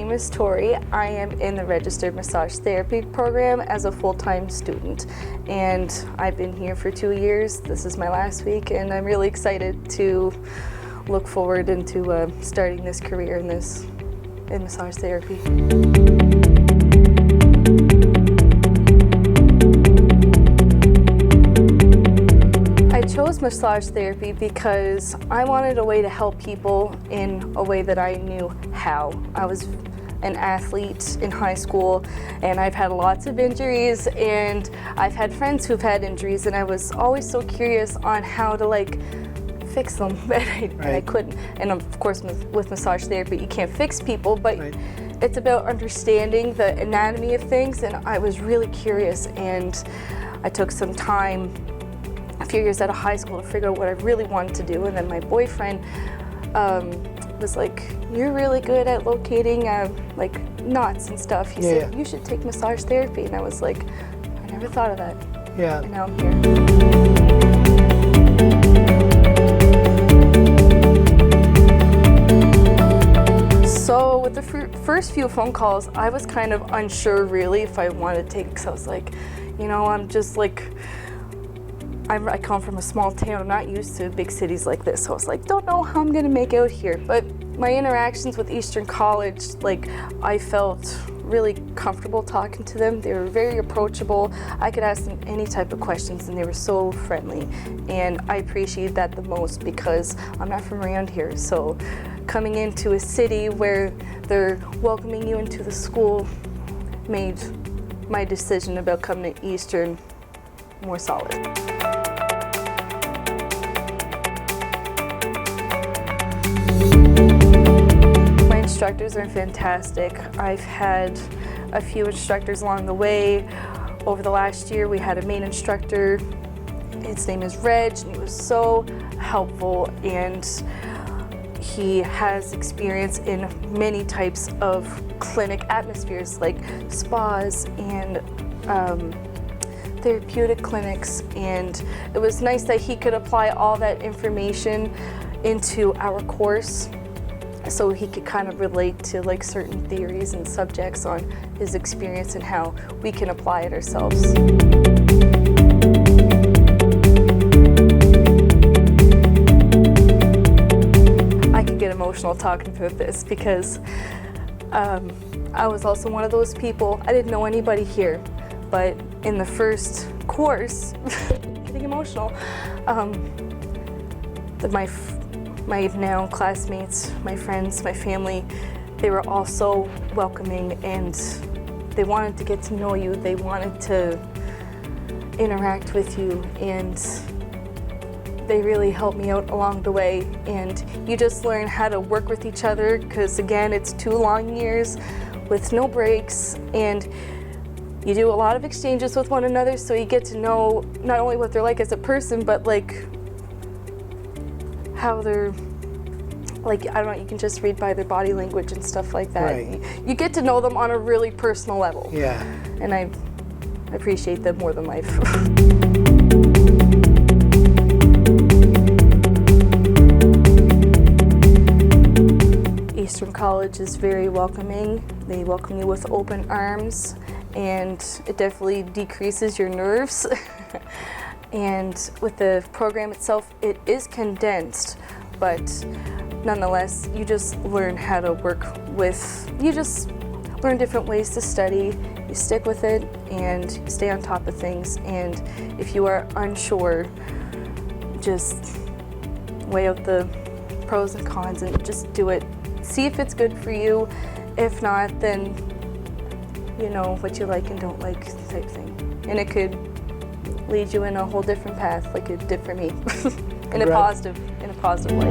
name is Tori. I am in the registered massage therapy program as a full-time student, and I've been here for 2 years. This is my last week, and I'm really excited to look forward into starting this career in massage therapy. I chose massage therapy because I wanted a way to help people in a way that I knew how. I was an athlete in high school, and I've had lots of injuries, and I've had friends who've had injuries, and I was always so curious on how to fix them, and I couldn't. And of course with massage therapy you can't fix people, but it's about understanding the anatomy of things, and I was really curious, and I took some time, a few years out of high school, to figure out what I really wanted to do. And then my boyfriend was like, "You're really good at locating knots and stuff." He said, "You should take massage therapy." And I was like, I never thought of that. Yeah. And now I'm here. So with the first few phone calls, I was kind of unsure really if I wanted to take it, because I was like, I come from a small town. I'm not used to big cities like this, so I was like, don't know how I'm gonna make out here. But my interactions with Eastern College, I felt really comfortable talking to them. They were very approachable. I could ask them any type of questions, and they were so friendly. And I appreciate that the most, because I'm not from around here. So coming into a city where they're welcoming you into the school made my decision about coming to Eastern more solid. My instructors are fantastic. I've had a few instructors along the way. Over the last year, we had a main instructor. His name is Reg, and he was so helpful, and he has experience in many types of clinic atmospheres, like spas and therapeutic clinics, and it was nice that he could apply all that information into our course, so he could kind of relate to certain theories and subjects on his experience and how we can apply it ourselves. I could get emotional talking about this, because I was also one of those people. I didn't know anybody here, but in the first course, getting emotional, my now classmates, my friends, my family, they were all so welcoming, and they wanted to get to know you. They wanted to interact with you, and they really helped me out along the way. And you just learn how to work with each other, because again, it's 2 long years with no breaks, and you do a lot of exchanges with one another, so you get to know not only what they're like as a person, but how they're, I don't know, you can just read by their body language and stuff like that. Right. You get to know them on a really personal level. Yeah. And I appreciate them more than life. Eastern College is very welcoming. They welcome you with open arms, and it definitely decreases your nerves. And with the program itself, it is condensed, but nonetheless, you just learn how to work with, you just learn different ways to study, you stick with it, and you stay on top of things. And if you are unsure, just weigh out the pros and cons and just do it. See if it's good for you. If not, then you know what you like and don't like, type thing. And it could lead you in a whole different path, like it did for me, in a positive way.